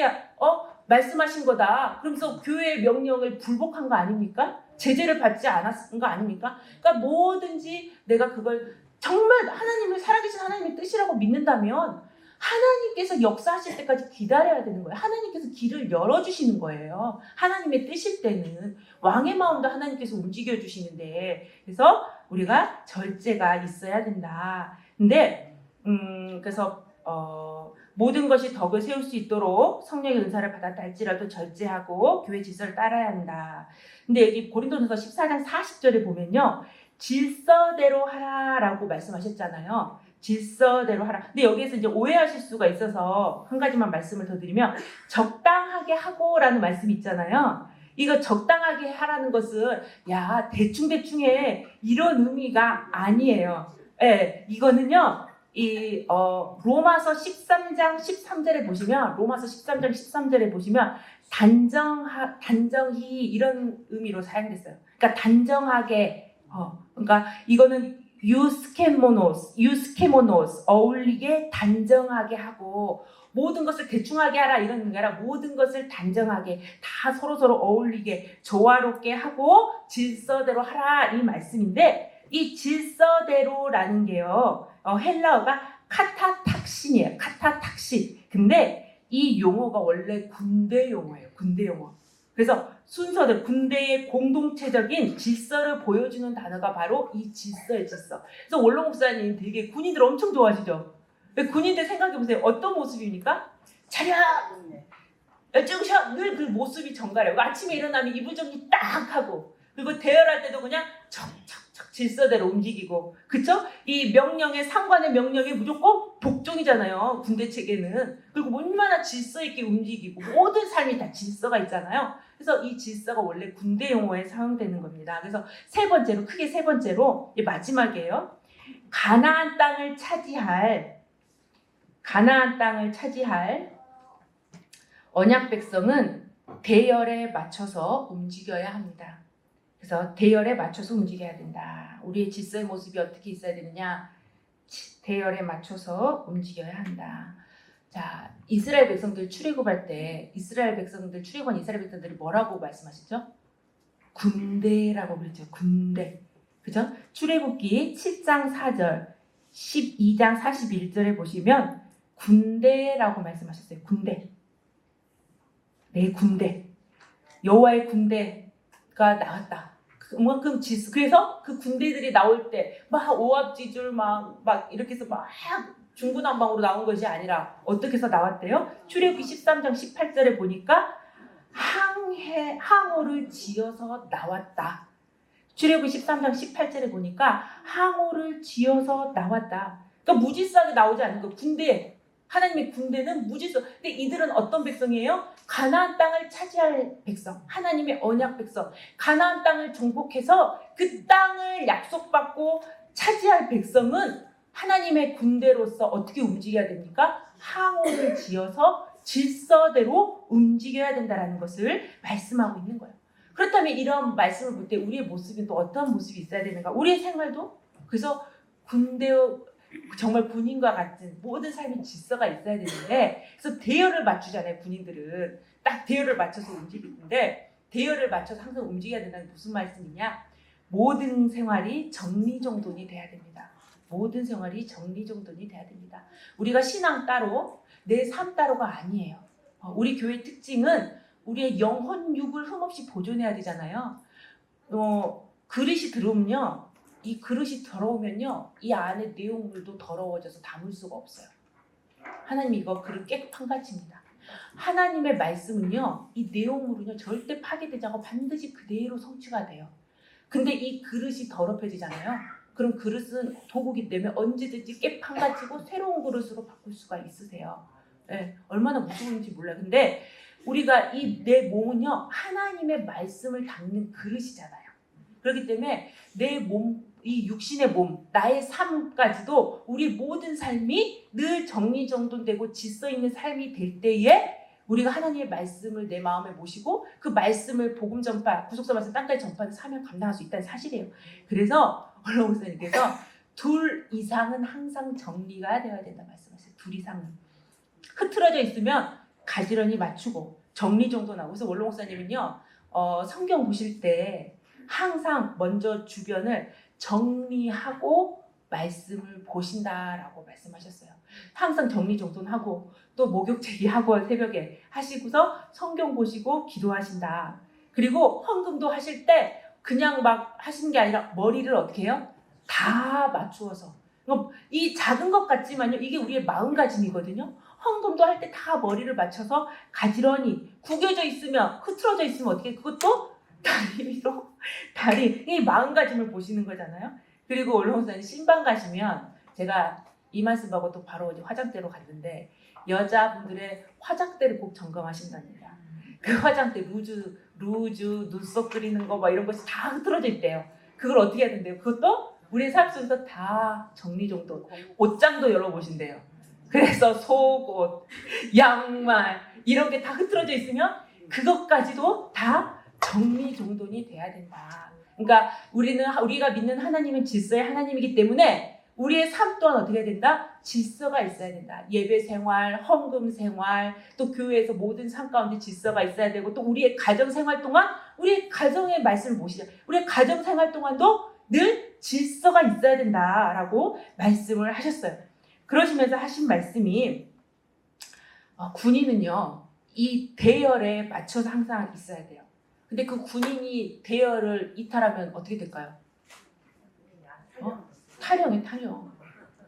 말씀하신 거다. 그러면서 교회의 명령을 불복한 거 아닙니까? 제재를 받지 않았은 거 아닙니까? 그러니까 뭐든지 내가 그걸 정말 하나님을 살아계신 하나님의 뜻이라고 믿는다면 하나님께서 역사하실 때까지 기다려야 되는 거예요. 하나님께서 길을 열어주시는 거예요. 하나님의 뜻일 때는 왕의 마음도 하나님께서 움직여주시는데 그래서 우리가 절제가 있어야 된다. 근데 그래서 모든 것이 덕을 세울 수 있도록 성령의 은사를 받았다 할지라도 절제하고 교회 질서를 따라야 한다. 근데 여기 고린도전서 14장 40절에 보면요. 질서대로 하라라고 말씀하셨잖아요. 질서대로 하라. 근데 여기에서 이제 오해하실 수가 있어서 한 가지만 말씀을 더 드리면 적당하게 하고라는 말씀이 있잖아요. 이거 적당하게 하라는 것은 야 대충 해 이런 의미가 아니에요. 예, 이거는요. 로마서 13장 13절에 보시면 로마서 13장 13절에 보시면 단정히 이런 의미로 사용됐어요. 그러니까 단정하게 그러니까 이거는 유스케모노스 어울리게 단정하게 하고 모든 것을 대충하게 하라 이런 의미가 아니라 모든 것을 단정하게 다 서로 어울리게 조화롭게 하고 질서대로 하라 이 말씀인데 이 질서대로라는 게요 헬라어가 카타탁신이에요. 카타탁신. 근데 이 용어가 원래 군대 용어예요. 군대 용어. 그래서 순서대로 군대의 공동체적인 질서를 보여주는 단어가 바로 이 질서의 질서. 그래서 원로 목사님 되게 군인들 엄청 좋아하시죠? 군인들 생각해보세요. 어떤 모습입니까? 차렷! 쭉 쉬어! 늘 그 모습이 정갈해요. 아침에 일어나면 이불 정리 딱 하고 그리고 대열할 때도 그냥 척척척 질서대로 움직이고 그쵸? 이 명령에 상관의 명령에 무조건 복종이잖아요. 군대 체계는. 그리고 얼마나 질서 있게 움직이고 모든 삶이 다 질서가 있잖아요. 그래서 이 질서가 원래 군대 용어에 사용되는 겁니다. 그래서 크게 세 번째로 마지막이에요. 가나안 땅을 차지할 언약 백성은 대열에 맞춰서 움직여야 합니다. 그래서 대열에 맞춰서 움직여야 된다. 우리의 질서의 모습이 어떻게 있어야 되느냐? 대열에 맞춰서 움직여야 한다. 자, 이스라엘 백성들 출애굽할 때 이스라엘 백성들이 뭐라고 말씀하시죠? 군대라고 그랬죠. 군대. 그죠? 출애굽기 7장 4절, 12장 41절에 보시면 군대라고 말씀하셨어요. 군대. 네, 군대. 여호와의 군대가 나왔다. 그만큼 그래서 그 군대들이 나올 때 막 오합지졸 막 이렇게 해서 막 중구난방으로 나온 것이 아니라 어떻게 해서 나왔대요? 출애굽기 13장 18절에 보니까 항오를 지어서 나왔다. 출애굽기 13장 18절에 보니까 항오를 지어서 나왔다. 그러니까 무질서하게 나오지 않는 거. 하나님의 군대는 무질서. 근데 이들은 어떤 백성이에요? 가나안 땅을 차지할 백성, 하나님의 언약 백성, 가나안 땅을 정복해서 그 땅을 약속받고 차지할 백성은 하나님의 군대로서 어떻게 움직여야 됩니까? 항오를 지어서 질서대로 움직여야 된다는 것을 말씀하고 있는 거예요. 그렇다면 이런 말씀을 볼 때 우리의 모습이 또 어떤 모습이 있어야 되는가? 우리의 생활도 그래서 정말 군인과 같은 모든 삶의 질서가 있어야 되는데 그래서 대열을 맞추잖아요. 군인들은 딱 대열을 맞춰서 움직이는데 대열을 맞춰서 항상 움직여야 된다는 무슨 말씀이냐? 모든 생활이 정리정돈이 돼야 됩니다. 모든 생활이 정리정돈이 돼야 됩니다. 우리가 신앙 따로 내 삶 따로가 아니에요. 우리 교회 특징은 우리의 영혼 육을 흠없이 보존해야 되잖아요. 그릇이 들어오면요, 이 그릇이 더러우면요, 이 안에 내용물도 더러워져서 담을 수가 없어요. 하나님이 이거 그릇 깨끗한가치입니다. 하나님의 말씀은요, 이 내용물은요 절대 파괴되지 않고 반드시 그대로 성취가 돼요. 근데 이 그릇이 더럽혀지잖아요. 그럼 그릇은 도구기 때문에 언제든지 깨판가치고 새로운 그릇으로 바꿀 수가 있으세요. 네, 얼마나 무서운지 몰라요. 근데 우리가 이 내 몸은요 하나님의 말씀을 담는 그릇이잖아요. 그렇기 때문에 내 몸, 이 육신의 몸, 나의 삶까지도 우리 모든 삶이 늘 정리정돈되고 질서 있는 삶이 될 때에 우리가 하나님의 말씀을 내 마음에 모시고 그 말씀을 복음 전파, 구속사 말씀 땅까지 전파하는 사명 감당할 수 있다는 사실이에요. 그래서 얼른 목사님께서 둘 이상은 항상 정리가 되어야 된다 말씀하셨어요. 둘 이상은. 흐트러져 있으면 가지런히 맞추고 정리정돈하고. 그래서 원로 목사님은요 성경 보실 때 항상 먼저 주변을 정리하고 말씀을 보신다라고 말씀하셨어요. 항상 정리정돈하고 또 목욕 제기하고 새벽에 하시고서 성경 보시고 기도하신다. 그리고 헌금도 하실 때 그냥 막 하시는 게 아니라 머리를 어떻게 해요? 다 맞추어서. 이 작은 것 같지만요, 이게 우리의 마음가짐이거든요. 헌금도 할 때 다 머리를 맞춰서 가지런히 구겨져 있으면, 흐트러져 있으면 어떻게, 그것도 다리, 이 마음가짐을 보시는 거잖아요. 그리고 원로목사님 신방 가시면, 제가 이 말씀하고 또 바로 이제 화장대로 갔는데, 여자분들의 화장대를 꼭 점검하신답니다. 그 화장대 루즈, 눈썹 그리는 거 막 이런 것이 다 흐트러져 있대요. 그걸 어떻게 해야 된대요? 그것도 우리의 삶 속에서 다 정리정돈. 옷장도 열어보신대요. 그래서 속옷, 양말 이런 게 다 흐트러져 있으면 그것까지도 다 정리정돈이 돼야 된다. 그러니까 우리가 믿는 하나님은 질서의 하나님이기 때문에 우리의 삶 또한 어떻게 해야 된다? 질서가 있어야 된다. 예배 생활, 헌금 생활, 또 교회에서 모든 삶 가운데 질서가 있어야 되고, 또 우리의 가정 생활 동안 우리의 가정의 말씀을 모시자. 우리의 가정 생활 동안도 늘 질서가 있어야 된다라고 말씀을 하셨어요. 그러시면서 하신 말씀이 군인은요 이 대열에 맞춰서 항상 있어야 돼요. 근데 그 군인이 대열을 이탈하면 어떻게 될까요? 탈영해.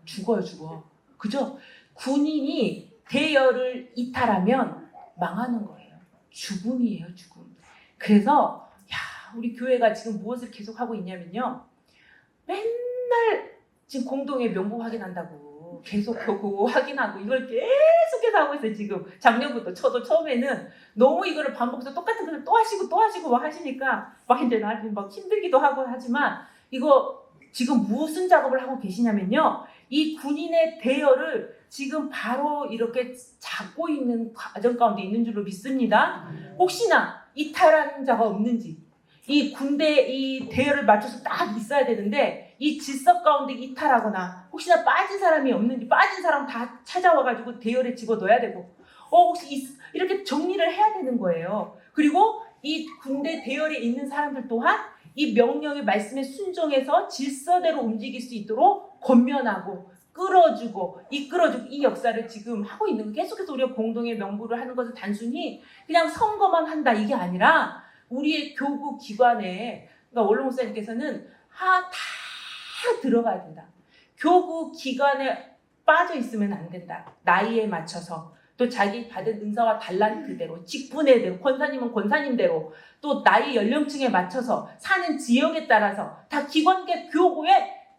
죽어. 그죠? 군인이 대열을 이탈하면 망하는 거예요. 죽음이에요, 죽음. 그래서 우리 교회가 지금 무엇을 계속 하고 있냐면요, 맨날 지금 공동회 명부 확인한다고 계속 보고 확인하고 이걸 계속해서 하고 있어요. 지금 작년부터. 저도 처음에는 너무 이거를 반복해서 똑같은 걸 또 하시고 막 하시니까 막 이제 나중에 막 힘들기도 하고 하지만, 이거 지금 무슨 작업을 하고 계시냐면요, 이 군인의 대열을 지금 바로 이렇게 잡고 있는 과정 가운데 있는 줄로 믿습니다. 혹시나 이탈하는 자가 없는지, 이 군대 이 대열을 맞춰서 딱 있어야 되는데 이 질서 가운데 이탈하거나 혹시나 빠진 사람이 없는지, 빠진 사람 다 찾아와가지고 대열에 집어넣어야 되고, 혹시 이렇게 정리를 해야 되는 거예요. 그리고 이 군대 대열에 있는 사람들 또한 이 명령의 말씀에 순종해서 질서대로 움직일 수 있도록 권면하고 끌어주고 이끌어주고, 이 역사를 지금 하고 있는 거예요. 계속해서 우리가 공동의 명부를 하는 것은 단순히 그냥 선거만 한다 이게 아니라 우리의 교구 기관에, 그러니까 원로 목사님께서는 다 들어가야 된다. 교구 기관에 빠져 있으면 안 된다. 나이에 맞춰서, 또 자기 받은 은사와 달란트대로, 직분에대로, 권사님은 권사님대로, 또 나이 연령층에 맞춰서 사는 지역에 따라서 다 기관계 교구에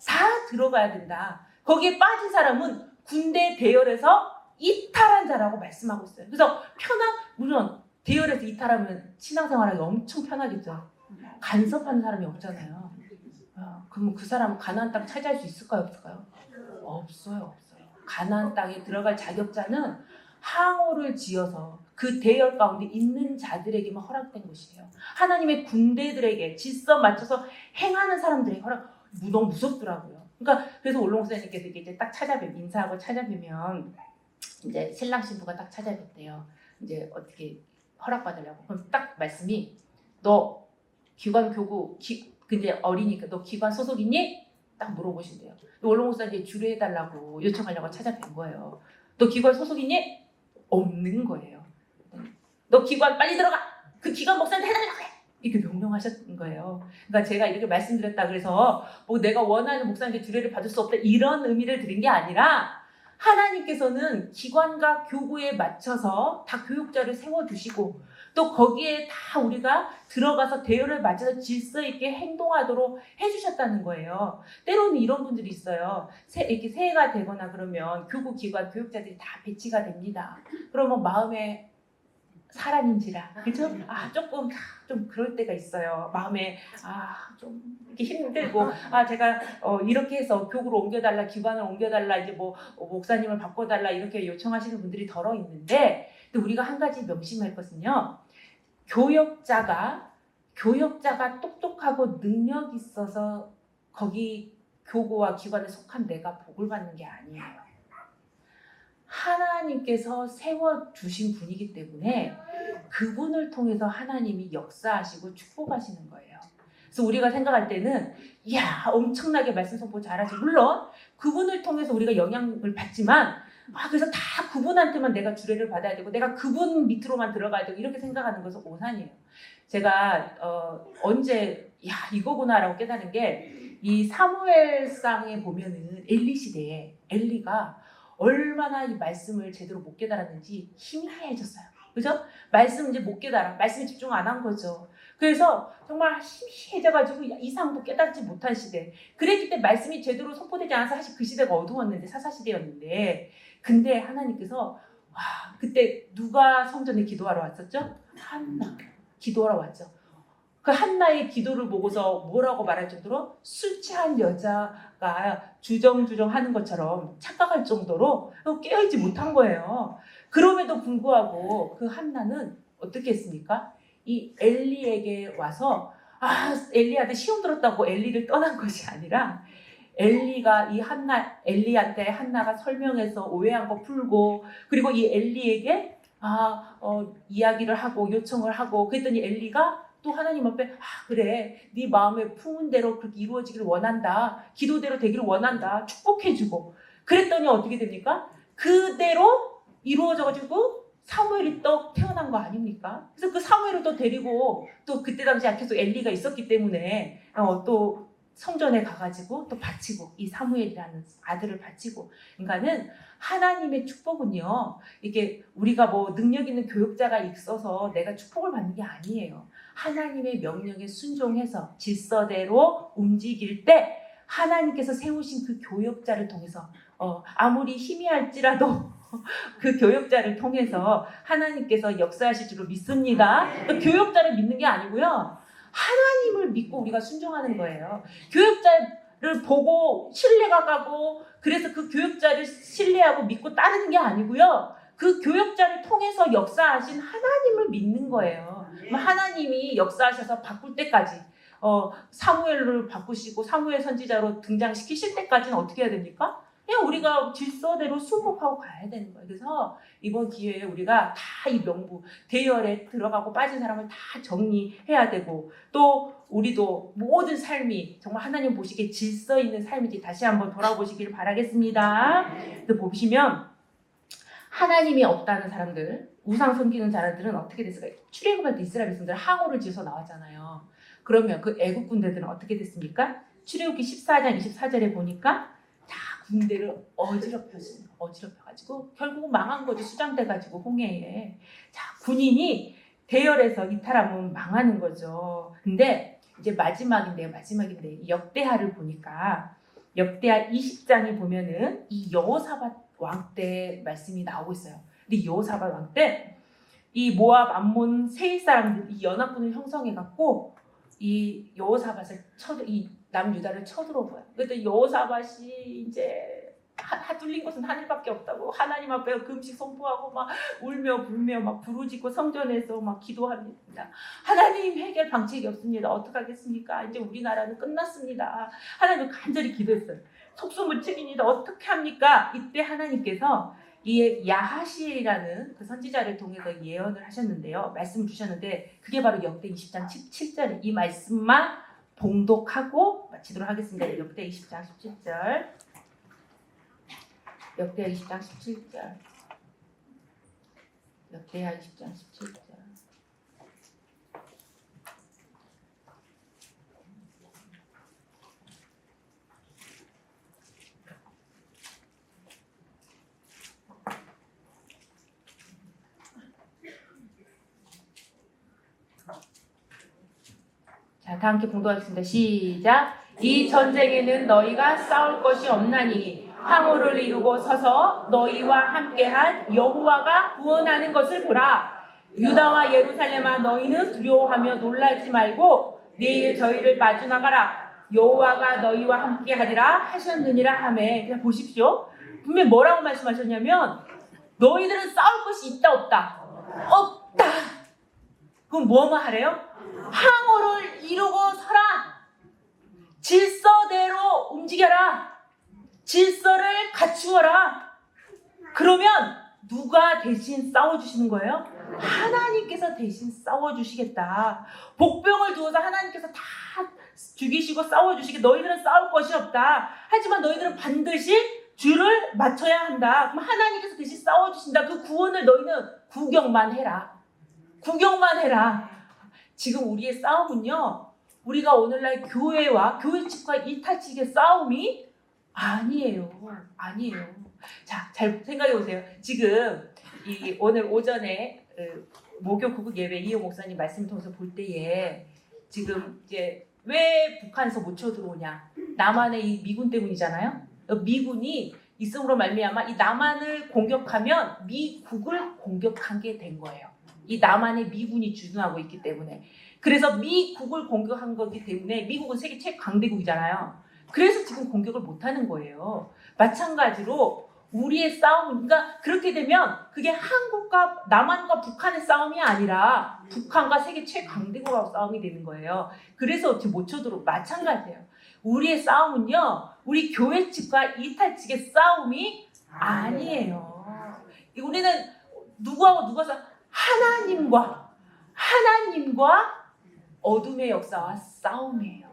다 들어가야 된다. 거기에 빠진 사람은 군대 대열에서 이탈한 자라고 말씀하고 있어요. 그래서 물론 대열에서 이탈하면 신앙생활하기 엄청 편하겠죠. 간섭하는 사람이 없잖아요. 그러면 그 사람은 가나안 땅 차지할 수 있을까요, 없을까요? 없어요. 가나안 땅에 들어갈 자격자는 항우를 지어서 그 대열 가운데 있는 자들에게만 허락된 것이에요. 하나님의 군대들에게 질서 맞춰서 행하는 사람들에게 너무 무섭더라고요. 그러니까 그래서 원로 목사님께서 이제 딱 인사하고 찾아뵈면 이제 신랑 신부가 딱 찾아뵙대요. 이제 어떻게 허락받으려고. 그럼 딱 말씀이 너 기관 교구 근데 어리니까 너 기관 소속이니? 딱 물어보신대요. 원로 목사님 주례해달라고 요청하려고 찾아뵌 거예요. 너 기관 소속이니? 없는 거예요. 너 기관 빨리 들어가. 그 기관 목사한테 해달라고 해. 이렇게 명령하셨던 거예요. 그러니까 제가 이렇게 말씀드렸다 그래서 뭐 내가 원하는 목사님께 주례를 받을 수 없다 이런 의미를 드린 게 아니라 하나님께서는 기관과 교구에 맞춰서 다 교육자를 세워주시고 또 거기에 다 우리가 들어가서 대열을 맞춰서 질서 있게 행동하도록 해주셨다는 거예요. 때로는 이런 분들이 있어요. 이렇게 새해가 되거나 그러면 교구 기관 교육자들이 다 배치가 됩니다. 그러면 마음에 사람인지라 그죠? 조금 좀 그럴 때가 있어요. 마음에 좀 이렇게 힘들고 제가 이렇게 해서 교구로 옮겨달라 기관을 옮겨달라 이제 뭐 목사님을 바꿔달라 이렇게 요청하시는 분들이 덜어 있는데 또 우리가 한 가지 명심할 것은요. 교역자가 똑똑하고 능력 있어서 거기 교구와 기관에 속한 내가 복을 받는 게 아니에요. 하나님께서 세워주신 분이기 때문에 그분을 통해서 하나님이 역사하시고 축복하시는 거예요. 그래서 우리가 생각할 때는 이야 엄청나게 말씀 선포 잘하지. 물론 그분을 통해서 우리가 영향을 받지만 그래서 다 그분한테만 내가 주례를 받아야 되고 내가 그분 밑으로만 들어가야 되고 이렇게 생각하는 것은 오산이에요. 제가 언제 이거구나라고 깨달은 게 이 사무엘상에 보면은 엘리 시대에 엘리가 얼마나 이 말씀을 제대로 못 깨달았는지 희미해졌어요. 그죠? 말씀 이제 못 깨달아. 말씀에 집중 안 한 거죠. 그래서 정말 희미해져가지고 이상도 깨닫지 못한 시대. 그랬기 때문에 말씀이 제대로 선포되지 않아서 사실 그 시대가 어두웠는데 사사시대였는데 근데 하나님께서 그때 누가 성전에 기도하러 왔었죠? 한나 기도하러 왔죠. 그 한나의 기도를 보고서 뭐라고 말할 정도로 술 취한 여자가 주정하는 것처럼 착각할 정도로 깨어있지 못한 거예요. 그럼에도 불구하고 그 한나는 어떻게 했습니까? 이 엘리에게 와서 엘리한테 시험 들었다고 엘리를 떠난 것이 아니라 엘리가 엘리한테 한나가 설명해서 오해한 거 풀고 그리고 이 엘리에게 이야기를 하고 요청을 하고 그랬더니 엘리가 또 하나님 앞에 그래 네 마음에 품은 대로 그렇게 이루어지기를 원한다. 기도대로 되기를 원한다. 축복해주고 그랬더니 어떻게 됩니까? 그대로 이루어져가지고 사무엘이 또 태어난 거 아닙니까? 그래서 그 사무엘을 또 데리고 또 그때 당시에 계속 엘리가 있었기 때문에 또 성전에 가가지고 또 바치고 이 사무엘이라는 아들을 바치고 그러니까는 하나님의 축복은요 이게 우리가 뭐 능력 있는 교육자가 있어서 내가 축복을 받는 게 아니에요. 하나님의 명령에 순종해서 질서대로 움직일 때 하나님께서 세우신 그 교육자를 통해서 아무리 희미할지라도 그 교육자를 통해서 하나님께서 역사하실 줄로 믿습니다. 교육자를 믿는 게 아니고요. 하나님을 믿고 우리가 순종하는 거예요. 교육자를 보고 신뢰가 가고 그래서 그 교육자를 신뢰하고 믿고 따르는 게 아니고요. 그 교육자를 통해서 역사하신 하나님을 믿는 거예요. 하나님이 역사하셔서 바꿀 때까지 사무엘을 바꾸시고 사무엘 선지자로 등장시키실 때까지는 어떻게 해야 됩니까? 그냥 우리가 질서대로 순복하고 가야 되는 거예요. 그래서 이번 기회에 우리가 다 이 명부 대열에 들어가고 빠진 사람을 다 정리해야 되고 또 우리도 모든 삶이 정말 하나님 보시기에 질서 있는 삶인지 다시 한번 돌아보시길 바라겠습니다. 또 보시면 하나님이 없다는 사람들, 우상 섬기는 사람들은 어떻게 됐을까요? 출애굽할 때 이스라엘 백성들 항우를 지어서 나왔잖아요. 그러면 그 애국 군대들은 어떻게 됐습니까? 출애굽기 14장 24절에 보니까 다 군대를 어지럽혀가지고 결국은 망한 거죠. 수장돼가지고 홍해에. 자, 군인이 대열에서 이탈하면 망하는 거죠. 근데 이제 마지막인데 역대하를 보니까 역대하 20장에 보면은 이 여호사밧 왕 때 말씀이 나오고 있어요. 근데 여호사밧 왕 때 이 모압, 암몬, 세일 사람들 이 연합군을 형성해갖고 이 여호사밧을 이 남유다를 쳐들어봐요. 그때 여호사밧이 이제 뚫린 것은 하늘밖에 없다고 하나님 앞에 금식 선포하고 막 울며 불며 막 부르짖고 성전에서 막 기도합니다. 하나님 해결 방책이 없습니다. 어떡하겠습니까? 이제 우리나라는 끝났습니다. 하나님 간절히 기도했어요. 속수무책입니다. 어떻게 합니까? 이때 하나님께서 이 야하시엘이라는 그 선지자를 통해서 예언을 하셨는데요. 말씀을 주셨는데 그게 바로 역대 20장 17절 이 말씀만 봉독하고 마치도록 하겠습니다. 역대 20장 17절 역대 20장 17절 역대 20장 17절 자, 다 함께 봉독하겠습니다. 시작. 이 전쟁에는 너희가 싸울 것이 없나니 항우를 이루고 서서 너희와 함께한 여호와가 구원하는 것을 보라. 유다와 예루살렘아 너희는 두려워하며 놀라지 말고 내일 저희를 마주 나가라. 여호와가 너희와 함께하리라 하셨느니라 하매. 그냥 보십시오. 분명히 뭐라고 말씀하셨냐면 너희들은 싸울 것이 있다 없다? 없다. 그럼 뭐만 하래요? 항우를 이루고 서라. 질서대로 움직여라. 질서를 갖추어라. 그러면 누가 대신 싸워주시는 거예요? 하나님께서 대신 싸워주시겠다. 복병을 두어서 하나님께서 다 죽이시고 싸워주시게 너희들은 싸울 것이 없다. 하지만 너희들은 반드시 줄을 맞춰야 한다. 그럼 하나님께서 대신 싸워주신다. 그 구원을 너희는 구경만 해라. 구경만 해라. 지금 우리의 싸움은요, 우리가 오늘날 교회와 교회 측과 이탈직의 싸움이 아니에요. 아니에요. 자, 잘 생각해 보세요. 지금 이 오늘 오전에 목요 구국 예배 이호 목사님 말씀 통해서 볼 때에 지금 이제 왜 북한에서 못 쳐들어오냐? 남한의 이 미군 때문이잖아요. 미군이 있음으로 말미암아 이 남한을 공격하면 미국을 공격한 게 된 거예요. 이 남한에 미군이 주둔하고 있기 때문에. 그래서 미국을 공격한 거기 때문에 미국은 세계 최강대국이잖아요. 그래서 지금 공격을 못하는 거예요. 마찬가지로 우리의 싸움, 그러니까 그렇게 되면 그게 한국과 남한과 북한의 싸움이 아니라 북한과 세계 최강대국하고 싸움이 되는 거예요. 그래서 지금 못 쳐들어. 마찬가지예요. 우리의 싸움은요, 우리 교회 측과 이탈 측의 싸움이 아니에요. 우리는 누구하고 누가 하나님과 어둠의 역사와 싸움이에요.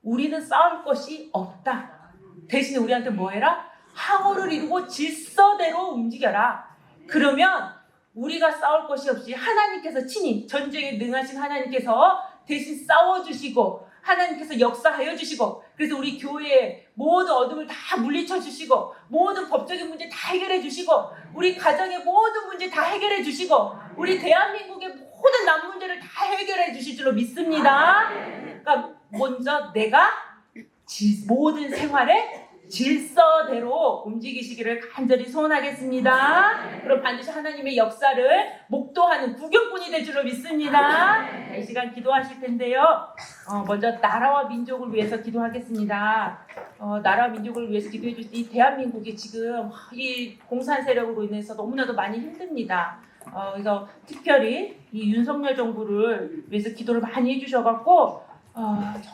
우리는 싸울 것이 없다. 대신에 우리한테 뭐 해라? 항우를 이루고 질서대로 움직여라. 그러면 우리가 싸울 것이 없이 하나님께서 친히 전쟁에 능하신 하나님께서 대신 싸워주시고 하나님께서 역사하여 주시고 그래서 우리 교회의 모든 어둠을 다 물리쳐 주시고 모든 법적인 문제 다 해결해 주시고 우리 가정의 모든 문제 다 해결해 주시고 우리 대한민국의 모든 남 문제를 다 해결해 주실 줄로 믿습니다. 그러니까 먼저 내가 모든 생활에 질서대로 움직이시기를 간절히 소원하겠습니다. 그럼 반드시 하나님의 역사를 목도하는 구경꾼이 될 줄로 믿습니다. 이 시간 기도하실 텐데요. 먼저 나라와 민족을 위해서 기도하겠습니다. 나라와 민족을 위해서 기도해 주실 이 대한민국이 지금 이 공산 세력으로 인해서 너무나도 많이 힘듭니다. 그래서 특별히 이 윤석열 정부를 위해서 기도를 많이 해주셔갖고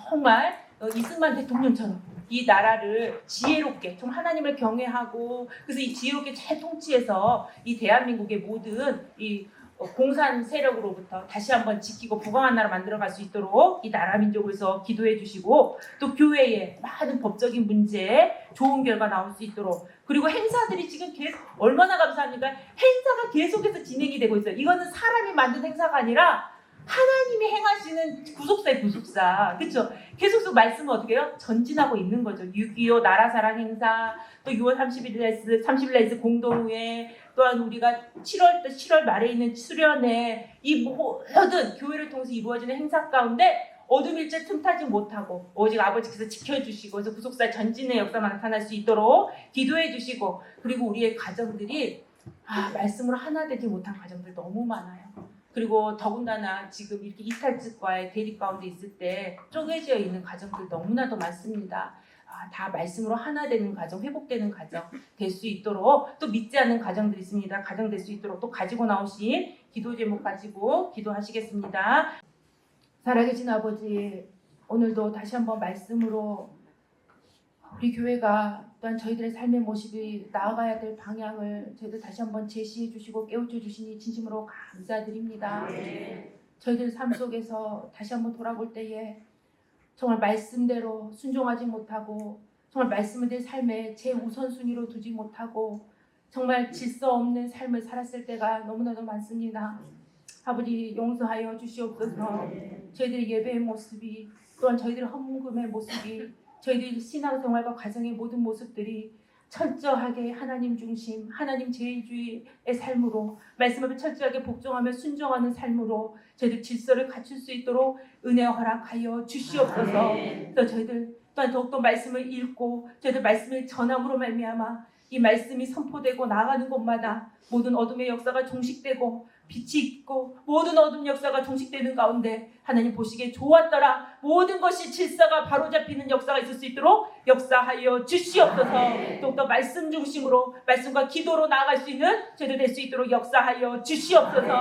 정말 이승만 대통령처럼 이 나라를 지혜롭게 좀 하나님을 경외하고 그래서 이 지혜롭게 잘 통치해서 이 대한민국의 모든 이 공산 세력으로부터 다시 한번 지키고 부강한 나라 만들어갈 수 있도록 이 나라 민족에서 기도해 주시고 또 교회에 많은 법적인 문제에 좋은 결과 나올 수 있도록 그리고 행사들이 지금 계속 얼마나 감사합니까? 행사가 계속해서 진행이 되고 있어요. 이거는 사람이 만든 행사가 아니라 하나님이 행하시는 구속사의 구속사. 그렇죠? 계속 말씀은 어떻게 해요? 전진하고 있는 거죠. 6.25 나라사랑 행사, 또 6월 30일 날스 공동회, 또한 우리가 7월 말에 있는 수련회, 이 모든 교회를 통해서 이루어지는 행사 가운데 어둠일체 틈타지 못하고 오직 아버지께서 지켜주시고 그래서 구속사의 전진의 역사가 나타날 수 있도록 기도해 주시고 그리고 우리의 가정들이 말씀으로 하나 되지 못한 가정들 너무 많아요. 그리고 더군다나 지금 이렇게 이탈직과의 대립 가운데 있을 때 쪼개져 있는 가정들 너무나도 많습니다. 다 말씀으로 하나 되는 가정, 회복되는 가정 될 수 있도록 또 믿지 않는 가정들이 있습니다. 가정 될 수 있도록 또 가지고 나오신 기도 제목 가지고 기도하시겠습니다. 살아계신 아버지, 오늘도 다시 한번 말씀으로 우리 교회가 또한 저희들의 삶의 모습이 나아가야 될 방향을 저희들 다시 한번 제시해 주시고 깨우쳐 주시니 진심으로 감사드립니다. 저희들 삶 속에서 다시 한번 돌아볼 때에 정말 말씀대로 순종하지 못하고 정말 말씀을 삶의 제우선순위로 두지 못하고 정말 질서 없는 삶을 살았을 때가 너무나도 많습니다. 아버지 용서하여 주시옵소서. 저희들의 예배의 모습이 또한 저희들의 헌금의 모습이 저희들의 신앙생활과 가정의 모든 모습들이 철저하게 하나님 중심, 하나님 제일주의의 삶으로 말씀 앞에 철저하게 복종하며 순종하는 삶으로 저희들 질서를 갖출 수 있도록 은혜 허락하여 주시옵소서. 또 저희들 또한 더욱더 말씀을 읽고 저희들 말씀을 전함으로 말미암아 이 말씀이 선포되고 나아가는 곳마다 모든 어둠의 역사가 종식되고 빛이 있고 모든 어둠 역사가 종식되는 가운데 하나님 보시기에 좋았더라 모든 것이 질서가 바로잡히는 역사가 있을 수 있도록 역사하여 주시옵소서. 더욱더 말씀 중심으로 말씀과 기도로 나아갈 수 있는 저희들 될 수 있도록 역사하여 주시옵소서.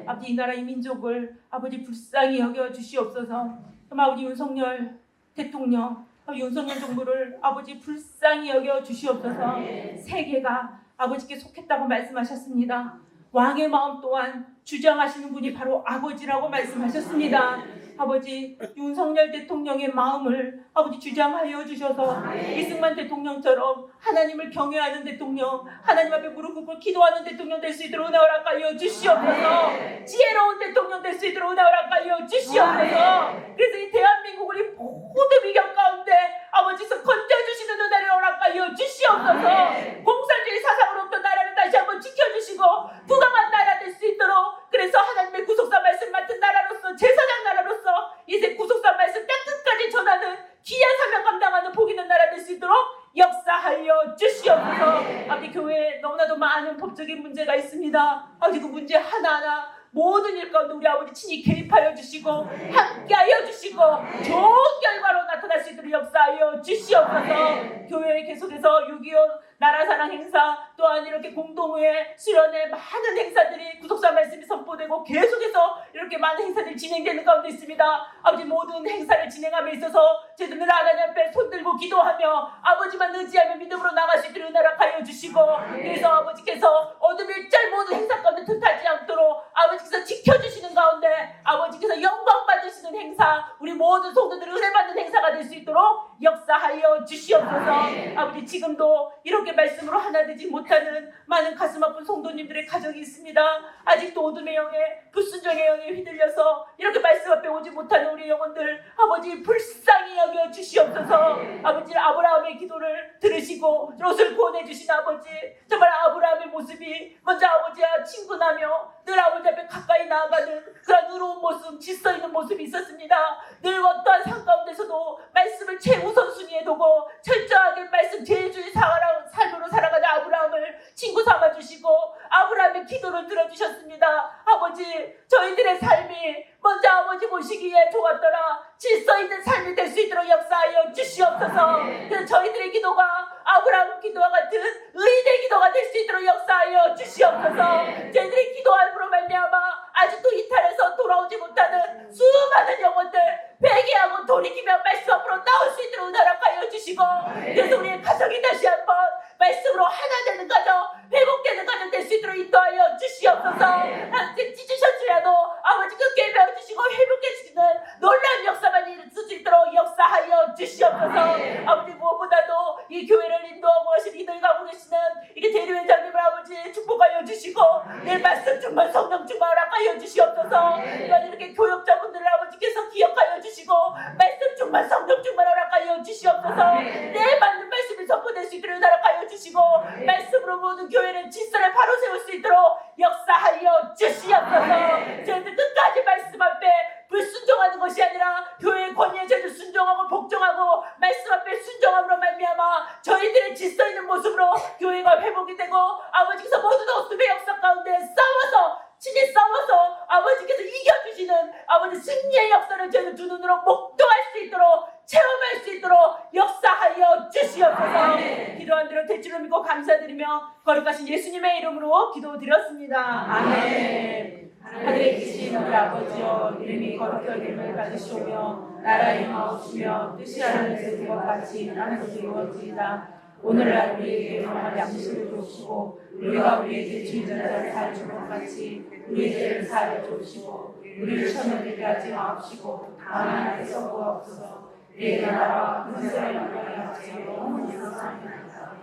아버지 이 나라 이 민족을 아버지 불쌍히 여겨 주시옵소서. 아버지 윤석열 대통령 윤석열 정부를 아버지 불쌍히 여겨 주시옵소서. 세계가 아버지께 속했다고 말씀하셨습니다. 왕의 마음 또한 주장하시는 분이 바로 아버지라고 말씀하셨습니다. 아버지 윤석열 대통령의 마음을 아버지 주장하여 주셔서 이승만 대통령처럼 하나님을 경외하는 대통령, 하나님 앞에 무릎 꿇고 기도하는 대통령 될 수 있도록 은혜 허락하여 주시옵소서. 지혜로운 대통령 될 수 있도록 은혜 허락하여 주시옵소서. 그래서 이 대한민국을 이 모든 위경 가운데 아버지께서 건져주시는 은혜를 허락하여 주시옵소서. 공산주의 사상으로부터 나라를 다시 한번 지켜주시고 부강한 나라 될 수 있도록, 그래서 하나님의 구속사 말씀 맡은 나라로서 제사장 나라로서 이제 구속사 말씀 땅끝까지 전하는 귀한 사명 감당하는 복 있는 나라 될 수 있도록 역사하여 주시옵소서. 아버지 교회에 너무나도 많은 법적인 문제가 있습니다. 아버지 그 문제 하나하나 모든 일 가운데 우리 아버지 친히 개입하여 주시고 함께하여 주시고 좋은 결과로 나타날 수 있도록 역사하여 주시옵소서. 교회에 계속해서 6.25 나라사랑 행사 또한 이렇게 공동회 수련회 많은 행사들이 구속사 말씀이 선포되고 계속해서 이렇게 많은 행사들이 진행되는 가운데 있습니다. 아버지 모든 행사를 진행함에 있어서 저희들 늘 하나님 앞에 손들고 기도하며 아버지만 의지하며 믿음으로 나갈 수 있도록 허락하여 주시고, 그래서 아버지께서 어둠 일절 모든 행사 가운데 틈타지 않도록 아버지께서 지켜주시는 가운데 아버지께서 영광 받으시는 행사, 우리 모든 성도들이 은혜 받는 행사가 될 수 있도록 역사하여 주시옵소서. 아버지 지금도 이렇게 말씀으로 하나 되지 못하는 많은 가슴 아픈 성도님들의 가정이 있습니다. 아직도 어둠의 영에 불순종의 영에 휘둘려서 이렇게 말씀 앞에 오지 못하는 우리 영혼들 아버지 불쌍히 여겨 주시옵소서. 아버지 아브라함의 기도를 들으시고 롯을 구원해 주신 아버지, 정말 아브라함의 모습이 먼저 아버지와 친근하며 늘 아버지 앞에 가까이 나아가는 그런 의로운 모습, 질서 있는 모습이 있었습니다. 늘 어떠한 상 가운데서도 말씀을 최우선순위에 두고 철저하게 말씀 제일주의 삶으로 살아가는 아브라함을 친구 삼아주시고 아브라함의 기도를 들어주셨습니다. 아버지 저희들의 삶이 먼저 아버지 보시기에 좋았더라 질서 있는 삶이 될 수 있도록 역사하여 주시옵소서. 그래서 저희들의 기도가 아브라함 기도와 같은 의인의 기도가 될 수 있도록 역사하여 주시옵소서. 저희들의 기도함으로 말미암아 아직도 이탈해서 돌아오지 못하는 수많은 영혼들 회개하고 돌이키며 말씀 앞으로 나올 수 있도록 허락하여 주시고, 그래서 우리의 가정이 다시 한번 말씀으로 하나 되는 가정, 회복되는 가정 될 수 있도록 인도하여 주시옵소서. 하나님 찢으셨으라도 아버지 끝에 배워주시고 회복해주시는 놀라운 역사가 있을 수 있도록 역사하여 주시옵소서. 아버지 무엇보다도 이 교회를 인도하고 하신 이들과 하고 계시는 이게 대리회장님을 아버지 축복하여 주시고 내 말씀 충만 성령 충만 허락하여 주시옵소서. 이렇게 교역자분들을 아버지께서 기억하여 주시고 말씀 충만 성령 충만 허락하여 주시옵소서. 내 맞는 말씀이 선포될 수 있도록 허락하여 주시고 말씀으로 모든 교회는 질서를 바로 세울 수 있도록 역사하여 주시옵소서. 저희들 끝까지 말씀 앞에 불순종하는 것이 아니라 교회의 권위에 저희들 순종하고 복종하고 말씀 앞에 순종함으로 말미암아 저희들의 질서 있는 모습으로 교회가 회복이 되고 아버지께서 모든 어둠의 역사 가운데 싸워서 친히 싸워서 아버지께서 이겨주시는 아버지 승리의 역사를 저희들 두 눈으로 목도할 수 있도록 체험할 수 있도록 역사하여 주시옵소서. 기도한 대로 대주로 믿고 감사드리며 거룩하신 예수님의 이름으로 기도드렸습니다. 아멘.
하늘에 계신 우리 아버지여 이름이 거룩히 여김을 받으시오며 나라의 임하옵시며 뜻이 하늘에서 이룬 것 같이 땅에서도 이루어지이다. 오늘날 우리에게 일용할 양식을 주시고 우리가 우리에게 죄진 자를 사하여 준 것 같이 우리의 죄를 사하여 주시고 우리를 시험에 들게 하지 마옵시고 다만 하나님께서 구하옵소서. 내 나라와 근세와 영광이 아버지여 영원히 있사옵나이다.